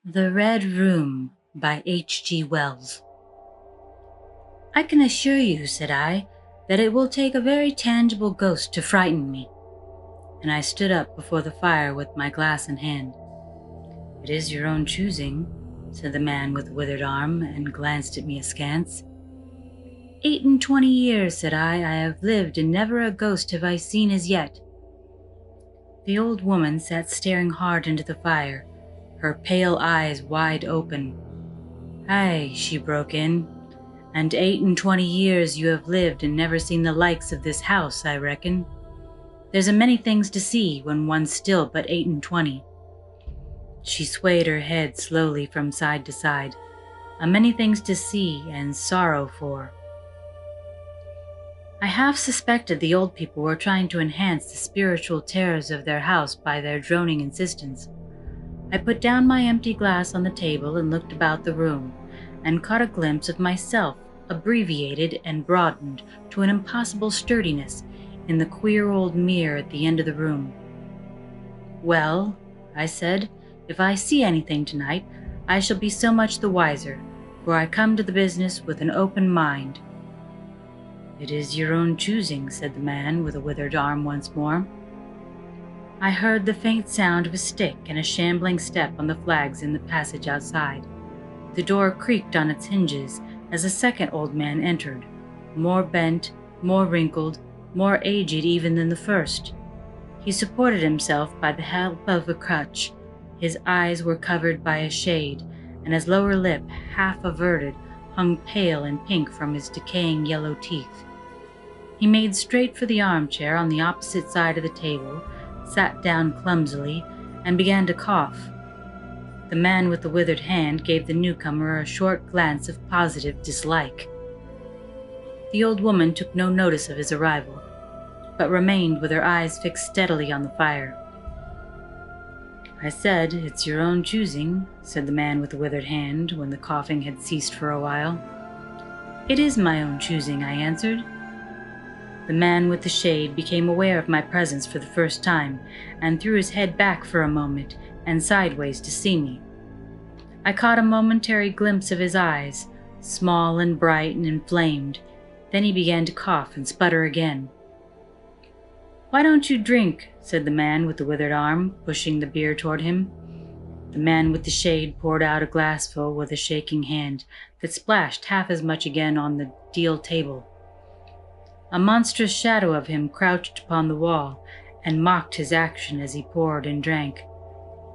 The Red Room by H.G. Wells. I can assure you, said I, that it will take a very tangible ghost to frighten me. And I stood up before the fire with my glass in hand. It is your own choosing, said the man with the withered arm, and glanced at me askance. 28 years, said I have lived, and never a ghost have I seen as yet. The old woman sat staring hard into the fire, her pale eyes wide open. Aye, she broke in, and 28 years you have lived and never seen the likes of this house, I reckon. There's a many things to see when one's still but 28. She swayed her head slowly from side to side. A many things to see and sorrow for. I half suspected the old people were trying to enhance the spiritual terrors of their house by their droning insistence. I put down my empty glass on the table and looked about the room, and caught a glimpse of myself, abbreviated and broadened to an impossible sturdiness, in the queer old mirror at the end of the room. Well, I said, if I see anything tonight, I shall be so much the wiser, for I come to the business with an open mind. It is your own choosing, said the man with a withered arm once more. I heard the faint sound of a stick and a shambling step on the flags in the passage outside. The door creaked on its hinges as a second old man entered, more bent, more wrinkled, more aged even than the first. He supported himself by the help of a crutch. His eyes were covered by a shade, and his lower lip, half averted, hung pale and pink from his decaying yellow teeth. He made straight for the armchair on the opposite side of the table, sat down clumsily, and began to cough. The man with the withered hand gave the newcomer a short glance of positive dislike. The old woman took no notice of his arrival, but remained with her eyes fixed steadily on the fire. I said, it's your own choosing, said the man with the withered hand, when the coughing had ceased for a while. It is my own choosing, I answered. The man with the shade became aware of my presence for the first time, and threw his head back for a moment, and sideways to see me. I caught a momentary glimpse of his eyes, small and bright and inflamed. Then he began to cough and sputter again. Why don't you drink? Said the man with the withered arm, pushing the beer toward him. The man with the shade poured out a glassful with a shaking hand that splashed half as much again on the deal table. A monstrous shadow of him crouched upon the wall, and mocked his action as he poured and drank.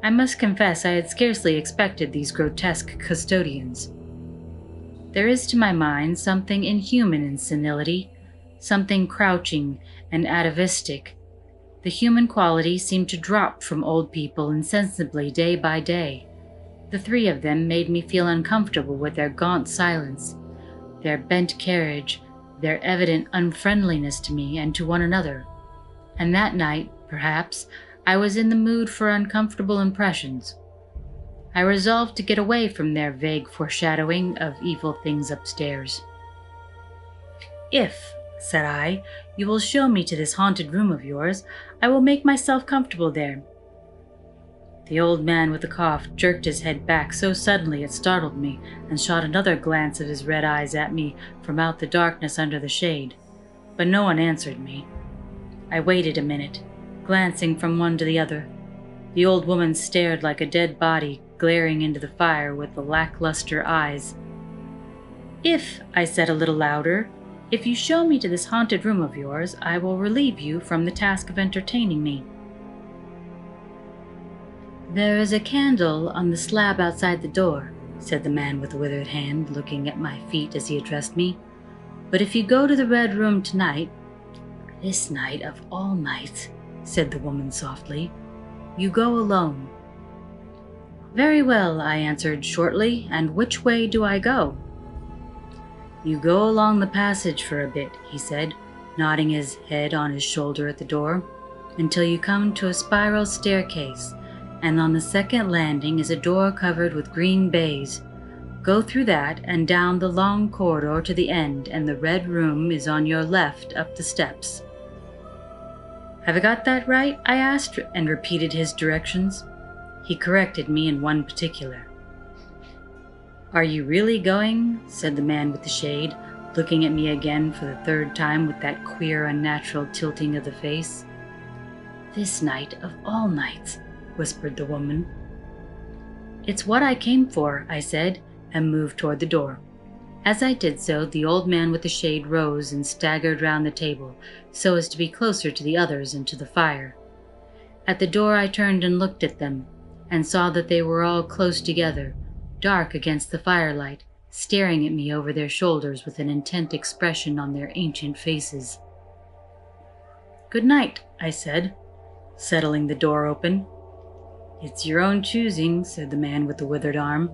I must confess I had scarcely expected these grotesque custodians. There is to my mind something inhuman in senility, something crouching and atavistic. The human quality seemed to drop from old people insensibly day by day. The three of them made me feel uncomfortable with their gaunt silence, their bent carriage, their evident unfriendliness to me and to one another. And that night, perhaps, I was in the mood for uncomfortable impressions. I resolved to get away from their vague foreshadowing of evil things upstairs. If, said I, you will show me to this haunted room of yours, I will make myself comfortable there. The old man with the cough jerked his head back so suddenly it startled me, and shot another glance of his red eyes at me from out the darkness under the shade. But no one answered me. I waited a minute, glancing from one to the other. The old woman stared like a dead body, glaring into the fire with the lackluster eyes. If, I said a little louder, if you show me to this haunted room of yours, I will relieve you from the task of entertaining me. There is a candle on the slab outside the door, said the man with the withered hand, looking at my feet as he addressed me. But if you go to the Red Room tonight, this night of all nights, said the woman softly, you go alone. Very well, I answered shortly, and which way do I go? You go along the passage for a bit, he said, nodding his head on his shoulder at the door, until you come to a spiral staircase, and on the second landing is a door covered with green baize. Go through that and down the long corridor to the end, and the Red Room is on your left up the steps. Have I got that right? I asked, and repeated his directions. He corrected me in one particular. "Are you really going?" said the man with the shade, looking at me again for the third time with that queer, unnatural tilting of the face. "This night of all nights," whispered the woman. "It's what I came for," I said, and moved toward the door. As I did so, the old man with the shade rose and staggered round the table, so as to be closer to the others and to the fire. At the door I turned and looked at them, and saw that they were all close together, dark against the firelight, staring at me over their shoulders with an intent expression on their ancient faces. "Good night," I said, settling the door open. "It's your own choosing," said the man with the withered arm.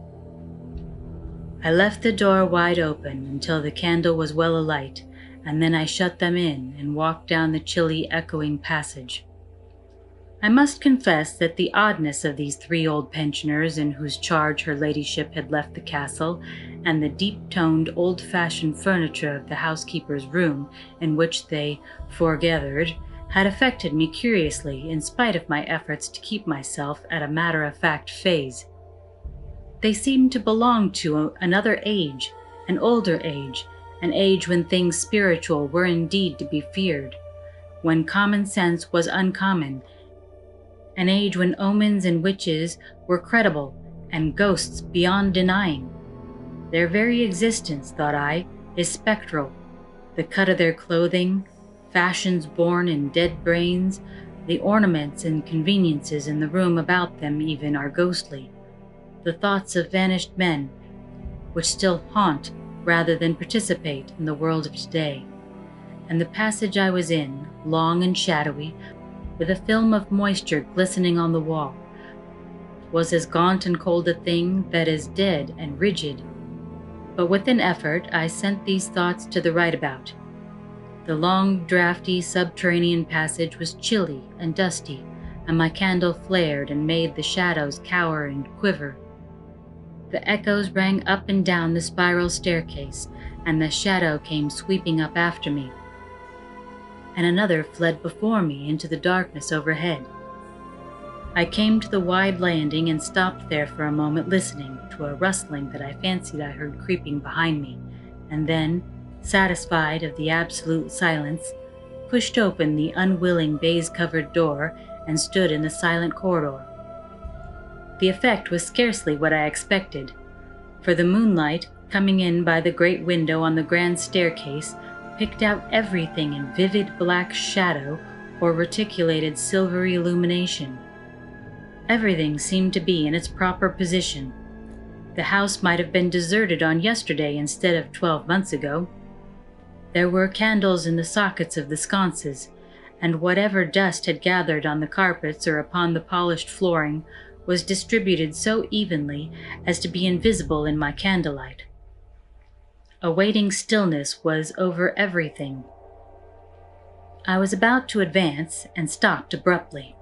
I left the door wide open until the candle was well alight, and then I shut them in and walked down the chilly, echoing passage. I must confess that the oddness of these three old pensioners in whose charge her ladyship had left the castle, and the deep-toned, old-fashioned furniture of the housekeeper's room in which they foregathered, had affected me curiously in spite of my efforts to keep myself at a matter-of-fact phase. They seemed to belong to another age, an older age, an age when things spiritual were indeed to be feared, when common sense was uncommon, an age when omens and witches were credible, and ghosts beyond denying. Their very existence, thought I, is spectral. The cut of their clothing, fashions born in dead brains, the ornaments and conveniences in the room about them even are ghostly. The thoughts of vanished men, which still haunt rather than participate in the world of today. And the passage I was in, long and shadowy, with a film of moisture glistening on the wall, was as gaunt and cold a thing that is dead and rigid. But with an effort I sent these thoughts to the right about. The long, draughty, subterranean passage was chilly and dusty, and my candle flared and made the shadows cower and quiver. The echoes rang up and down the spiral staircase, and the shadow came sweeping up after me, and another fled before me into the darkness overhead. I came to the wide landing and stopped there for a moment listening to a rustling that I fancied I heard creeping behind me, and then, satisfied of the absolute silence, pushed open the unwilling baize-covered door and stood in the silent corridor. The effect was scarcely what I expected, for the moonlight, coming in by the great window on the grand staircase, picked out everything in vivid black shadow or reticulated silvery illumination. Everything seemed to be in its proper position. The house might have been deserted on yesterday instead of 12 months ago. There were candles in the sockets of the sconces, and whatever dust had gathered on the carpets or upon the polished flooring was distributed so evenly as to be invisible in my candlelight. A waiting stillness was over everything. I was about to advance and stopped abruptly.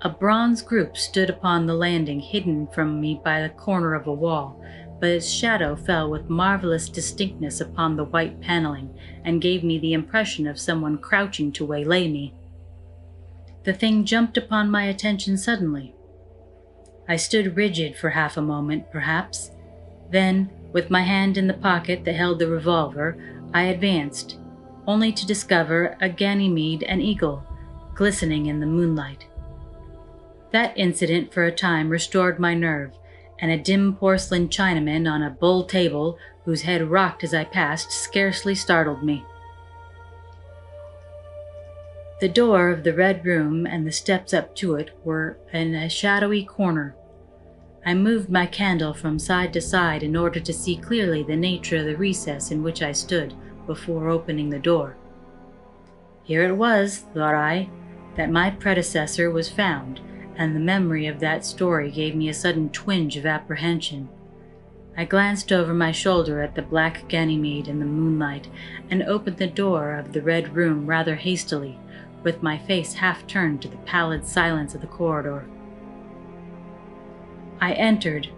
A bronze group stood upon the landing, hidden from me by the corner of a wall, but its shadow fell with marvelous distinctness upon the white paneling and gave me the impression of someone crouching to waylay me. The thing jumped upon my attention suddenly. I stood rigid for half a moment, perhaps. Then, with my hand in the pocket that held the revolver, I advanced, only to discover a Ganymede and eagle, glistening in the moonlight. That incident for a time restored my nerve, and a dim porcelain Chinaman on a buhl table, whose head rocked as I passed, scarcely startled me. The door of the Red Room and the steps up to it were in a shadowy corner. I moved my candle from side to side in order to see clearly the nature of the recess in which I stood before opening the door. Here it was, thought I, that my predecessor was found, and the memory of that story gave me a sudden twinge of apprehension. I glanced over my shoulder at the black Ganymede in the moonlight, and opened the door of the Red Room rather hastily, with my face half turned to the pallid silence of the corridor. I entered,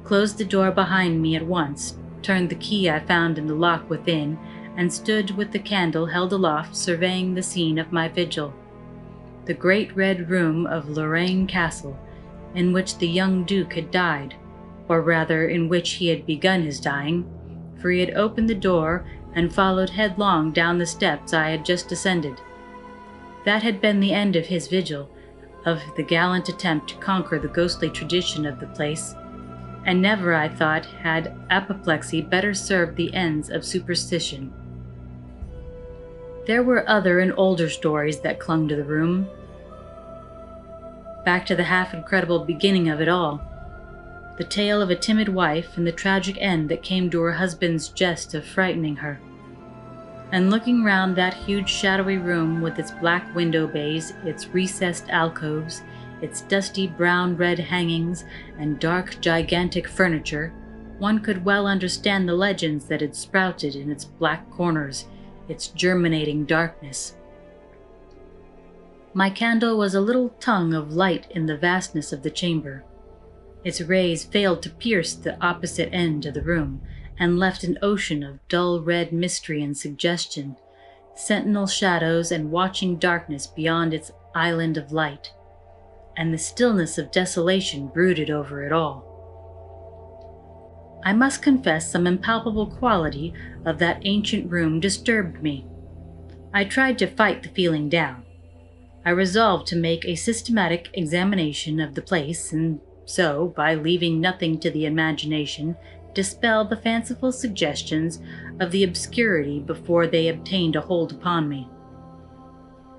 closed the door behind me at once, turned the key I found in the lock within, and stood with the candle held aloft surveying the scene of my vigil. The great red room of Lorraine Castle, in which the young Duke had died, or rather in which he had begun his dying, for he had opened the door and followed headlong down the steps I had just ascended. That had been the end of his vigil, of the gallant attempt to conquer the ghostly tradition of the place, and never, I thought, had apoplexy better served the ends of superstition. There were other and older stories that clung to the room, back to the half-incredible beginning of it all, the tale of a timid wife and the tragic end that came to her husband's jest of frightening her. And looking round that huge shadowy room with its black window bays, its recessed alcoves, its dusty brown-red hangings, and dark, gigantic furniture, one could well understand the legends that had sprouted in its black corners, its germinating darkness. My candle was a little tongue of light in the vastness of the chamber. Its rays failed to pierce the opposite end of the room, and left an ocean of dull red mystery and suggestion, sentinel shadows and watching darkness beyond its island of light, and the stillness of desolation brooded over it all. I must confess some impalpable quality of that ancient room disturbed me. I tried to fight the feeling down. I resolved to make a systematic examination of the place, and so, by leaving nothing to the imagination, dispel the fanciful suggestions of the obscurity before they obtained a hold upon me.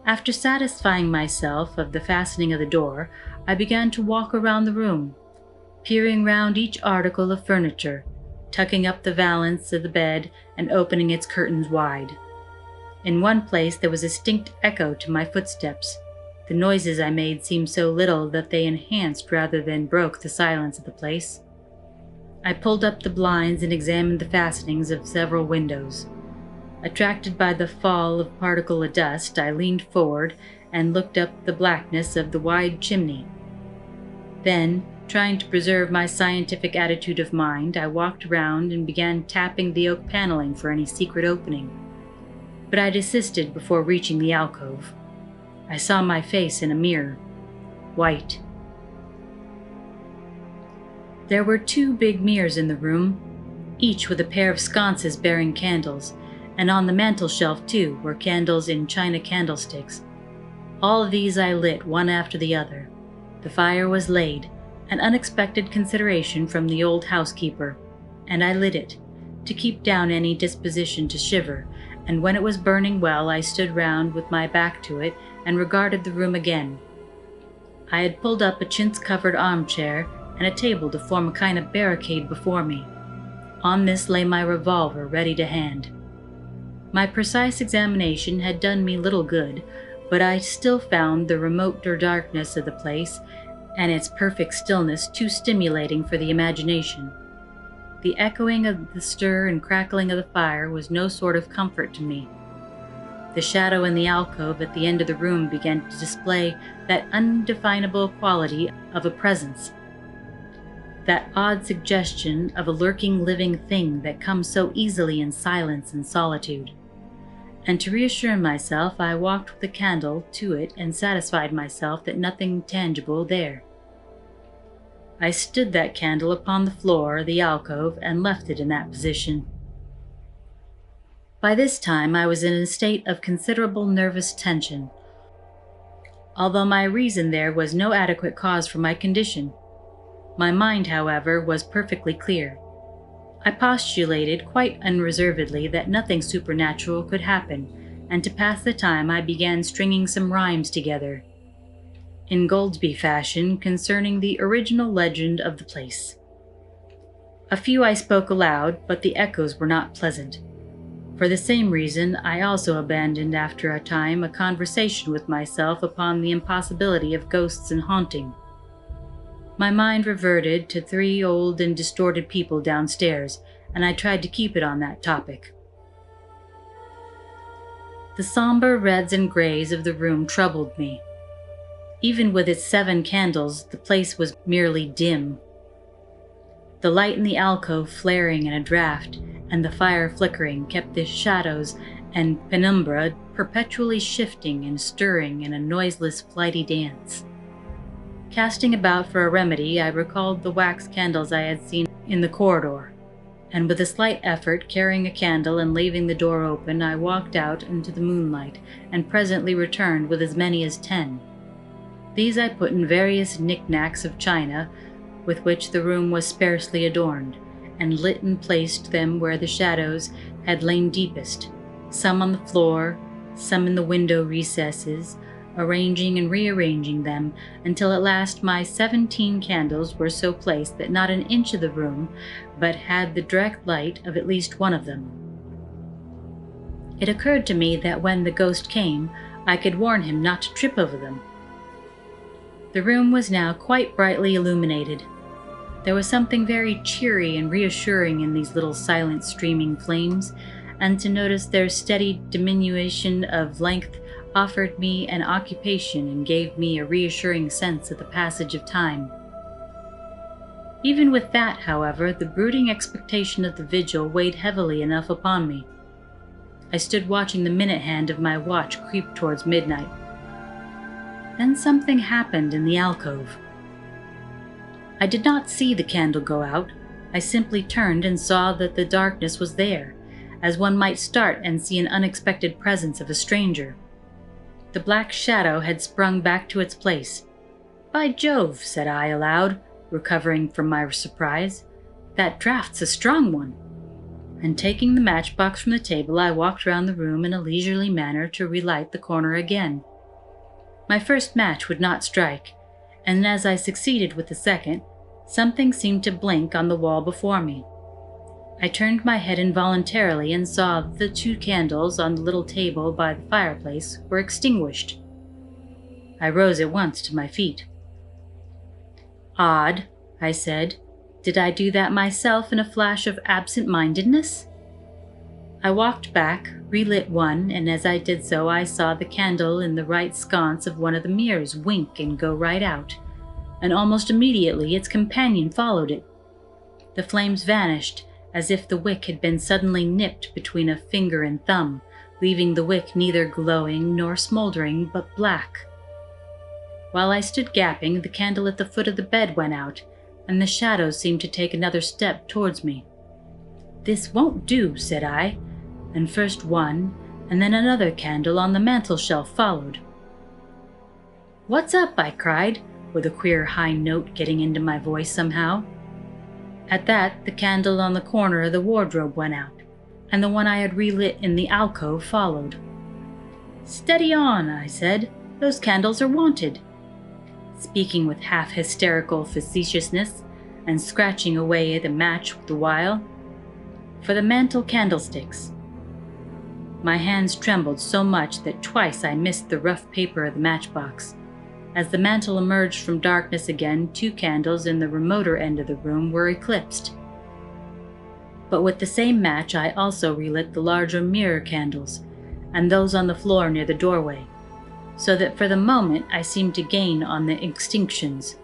After satisfying myself of the fastening of the door, I began to walk around the room, peering round each article of furniture, tucking up the valance of the bed and opening its curtains wide. In one place there was a distinct echo to my footsteps. The noises I made seemed so little that they enhanced rather than broke the silence of the place. I pulled up the blinds and examined the fastenings of several windows. Attracted by the fall of particle of dust, I leaned forward and looked up the blackness of the wide chimney. Then, trying to preserve my scientific attitude of mind, I walked round and began tapping the oak paneling for any secret opening. But I desisted before reaching the alcove. I saw my face in a mirror, white. There were 2 big mirrors in the room, each with a pair of sconces bearing candles, and on the mantel-shelf, too, were candles in china candlesticks. All of these I lit one after the other. The fire was laid, an unexpected consideration from the old housekeeper, and I lit it, to keep down any disposition to shiver, and when it was burning well I stood round with my back to it and regarded the room again. I had pulled up a chintz-covered armchair and a table to form a kind of barricade before me. On this lay my revolver ready to hand. My precise examination had done me little good, but I still found the remoter darkness of the place and its perfect stillness too stimulating for the imagination. The echoing of the stir and crackling of the fire was no sort of comfort to me. The shadow in the alcove at the end of the room began to display that undefinable quality of a presence, that odd suggestion of a lurking living thing that comes so easily in silence and solitude. And to reassure myself, I walked with the candle to it and satisfied myself that nothing tangible there. I stood that candle upon the floor of the alcove and left it in that position. By this time I was in a state of considerable nervous tension, although my reason there was no adequate cause for my condition. My mind, however, was perfectly clear. I postulated quite unreservedly that nothing supernatural could happen, and to pass the time I began stringing some rhymes together, in Goldsby fashion, concerning the original legend of the place. A few I spoke aloud, but the echoes were not pleasant. For the same reason, I also abandoned after a time a conversation with myself upon the impossibility of ghosts and haunting. My mind reverted to 3 old and distorted people downstairs, and I tried to keep it on that topic. The somber reds and grays of the room troubled me. Even with its 7 candles, the place was merely dim. The light in the alcove flaring in a draught, and the fire flickering, kept the shadows and penumbra perpetually shifting and stirring in a noiseless, flighty dance. Casting about for a remedy, I recalled the wax candles I had seen in the corridor, and with a slight effort, carrying a candle and leaving the door open, I walked out into the moonlight and presently returned with as many as 10. These I put in various knickknacks of china with which the room was sparsely adorned, and lit and placed them where the shadows had lain deepest, some on the floor, some in the window recesses, arranging and rearranging them until at last my 17 candles were so placed that not an inch of the room but had the direct light of at least one of them. It occurred to me that when the ghost came, I could warn him not to trip over them. The room was now quite brightly illuminated. There was something very cheery and reassuring in these little silent streaming flames, and to notice their steady diminution of length offered me an occupation and gave me a reassuring sense of the passage of time. Even with that, however, the brooding expectation of the vigil weighed heavily enough upon me. I stood watching the minute hand of my watch creep towards midnight. Then something happened in the alcove. I did not see the candle go out. I simply turned and saw that the darkness was there, as one might start and see an unexpected presence of a stranger. The black shadow had sprung back to its place. "By Jove," said I aloud, recovering from my surprise, "that draft's a strong one." And taking the matchbox from the table, I walked round the room in a leisurely manner to relight the corner again. My first match would not strike, and as I succeeded with the second, something seemed to blink on the wall before me. I turned my head involuntarily and saw that the 2 candles on the little table by the fireplace were extinguished. I rose at once to my feet. "Odd," I said. "Did I do that myself in a flash of absent-mindedness?" I walked back, relit one, and as I did so I saw the candle in the right sconce of one of the mirrors wink and go right out, and almost immediately its companion followed it. The flames vanished, as if the wick had been suddenly nipped between a finger and thumb, leaving the wick neither glowing nor smoldering, but black. While I stood gaping, the candle at the foot of the bed went out, and the shadow seemed to take another step towards me. "This won't do," said I, and first one, and then another candle on the mantel-shelf followed. "What's up?" I cried, with a queer high note getting into my voice somehow. At that, the candle on the corner of the wardrobe went out, and the one I had relit in the alcove followed. "Steady on," I said. "Those candles are wanted," speaking with half-hysterical facetiousness, and scratching away at the match the while. "For the mantel candlesticks." My hands trembled so much that twice I missed the rough paper of the matchbox. As the mantel emerged from darkness again, 2 candles in the remoter end of the room were eclipsed. But with the same match I also relit the larger mirror candles, and those on the floor near the doorway, so that for the moment I seemed to gain on the extinctions.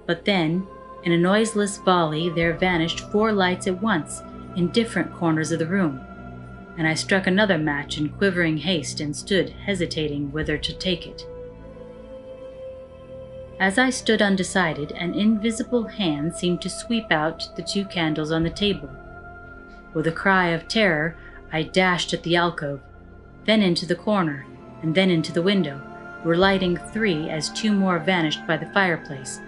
But then, in a noiseless volley, there vanished 4 lights at once in different corners of the room, and I struck another match in quivering haste and stood hesitating whether to take it. As I stood undecided, an invisible hand seemed to sweep out the 2 candles on the table. With a cry of terror, I dashed at the alcove, then into the corner, and then into the window, relighting 3 as 2 more vanished by the fireplace,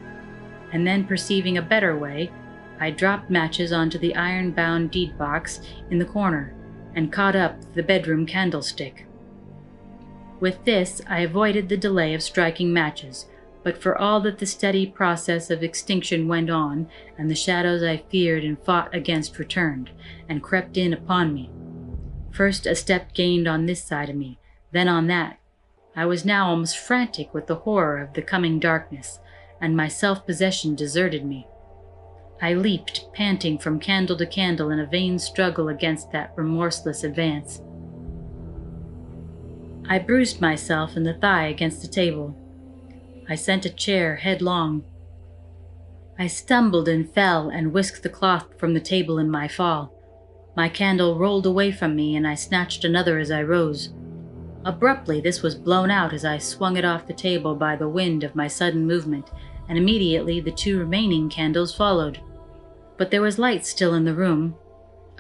and then perceiving a better way, I dropped matches onto the iron-bound deed box in the corner, and caught up the bedroom candlestick. With this, I avoided the delay of striking matches, but for all that the steady process of extinction went on, and the shadows I feared and fought against returned, and crept in upon me. First a step gained on this side of me, then on that. I was now almost frantic with the horror of the coming darkness, and my self-possession deserted me. I leaped, panting, from candle to candle in a vain struggle against that remorseless advance. I bruised myself in the thigh against the table. I sent a chair headlong. I stumbled and fell and whisked the cloth from the table in my fall. My candle rolled away from me, and I snatched another as I rose. Abruptly this was blown out as I swung it off the table by the wind of my sudden movement, and immediately the 2 remaining candles followed. But there was light still in the room,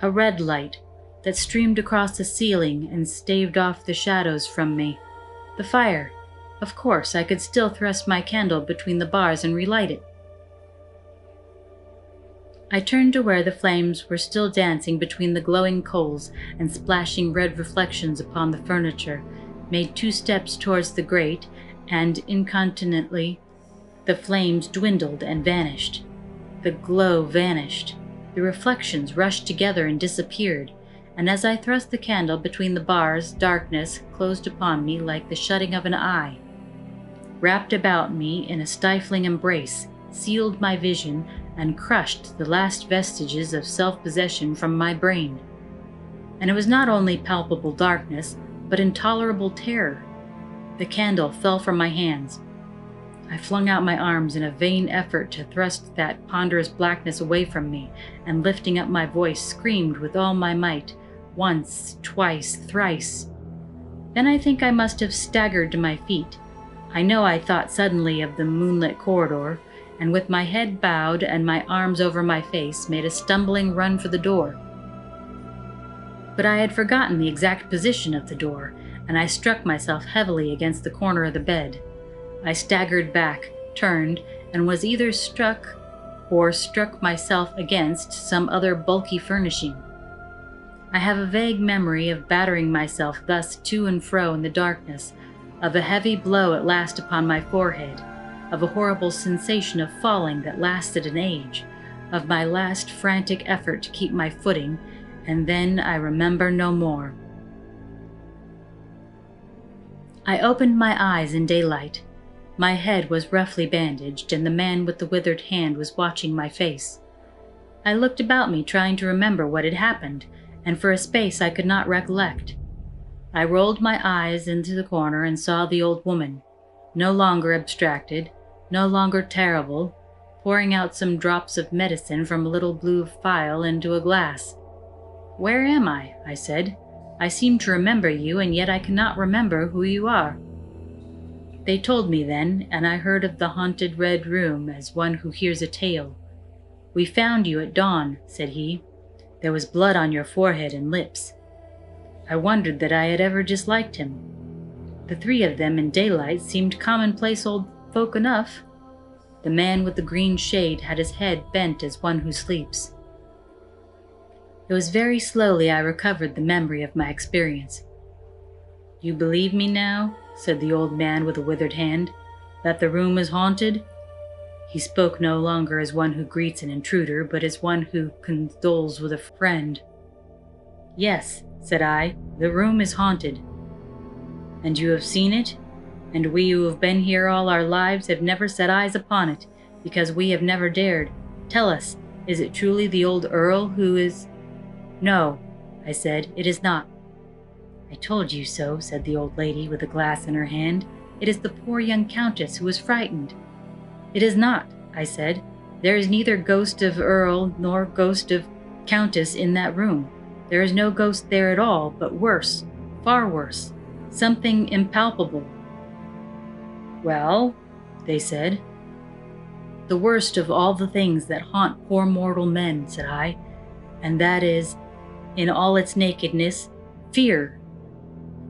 a red light that streamed across the ceiling and staved off the shadows from me. The fire. Of course, I could still thrust my candle between the bars and relight it. I turned to where the flames were still dancing between the glowing coals and splashing red reflections upon the furniture, made 2 steps towards the grate, and incontinently the flames dwindled and vanished. The glow vanished. The reflections rushed together and disappeared, and as I thrust the candle between the bars, darkness closed upon me like the shutting of an eye, wrapped about me in a stifling embrace, sealed my vision, and crushed the last vestiges of self-possession from my brain. And it was not only palpable darkness, but intolerable terror. The candle fell from my hands. I flung out my arms in a vain effort to thrust that ponderous blackness away from me, and lifting up my voice, screamed with all my might, once, twice, thrice. Then I think I must have staggered to my feet. I know I thought suddenly of the moonlit corridor, and with my head bowed and my arms over my face, made a stumbling run for the door. But I had forgotten the exact position of the door, and I struck myself heavily against the corner of the bed. I staggered back, turned, and was either struck or struck myself against some other bulky furnishing. I have a vague memory of battering myself thus to and fro in the darkness, of a heavy blow at last upon my forehead, of a horrible sensation of falling that lasted an age, of my last frantic effort to keep my footing, and then I remember no more. I opened my eyes in daylight. My head was roughly bandaged, and the man with the withered hand was watching my face. I looked about me, trying to remember what had happened, and for a space I could not recollect. I rolled my eyes into the corner and saw the old woman, no longer abstracted, no longer terrible, pouring out some drops of medicine from a little blue phial into a glass. "Where am I?" I said. "I seem to remember you, and yet I cannot remember who you are." They told me then, and I heard of the haunted Red Room as one who hears a tale. "We found you at dawn," said he. "There was blood on your forehead and lips." I wondered that I had ever disliked him. The 3 of them in daylight seemed commonplace old folk enough. The man with the green shade had his head bent as one who sleeps. It was very slowly I recovered the memory of my experience. "You believe me now," said the old man with the withered hand, "that the room is haunted?" He spoke no longer as one who greets an intruder, but as one who condoles with a friend. "Yes," said I, "the room is haunted." "And you have seen it? And we who have been here all our lives have never set eyes upon it, because we have never dared. Tell us, is it truly the old Earl who is—" "No," I said, "it is not." "I told you so," said the old lady with a glass in her hand. "It is the poor young countess who was frightened." "It is not," I said. "There is neither ghost of Earl nor ghost of Countess in that room. There is no ghost there at all, but worse, far worse, something impalpable." "Well," they said. "The worst of all the things that haunt poor mortal men," said I, "and that is, in all its nakedness, fear.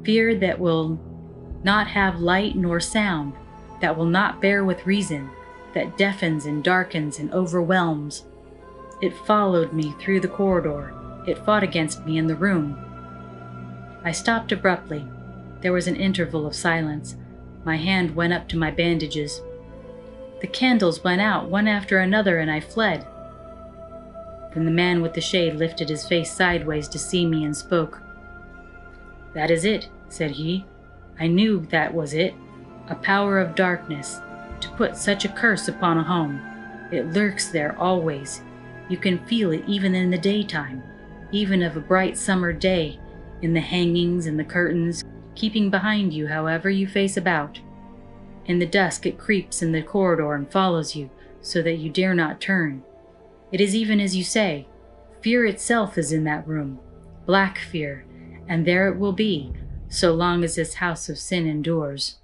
Fear that will not have light nor sound, that will not bear with reason, that deafens and darkens and overwhelms. It followed me through the corridor. It fought against me in the room." I stopped abruptly. There was an interval of silence. My hand went up to my bandages. The candles went out one after another, and I fled. Then the man with the shade lifted his face sideways to see me and spoke. "That is it," said he. "I knew that was it. A power of darkness, to put such a curse upon a home. It lurks there always. You can feel it even in the daytime, even of a bright summer day, in the hangings and the curtains, keeping behind you however you face about. In the dusk it creeps in the corridor and follows you, so that you dare not turn. It is even as you say. Fear itself is in that room, black fear, and there it will be, so long as this house of sin endures."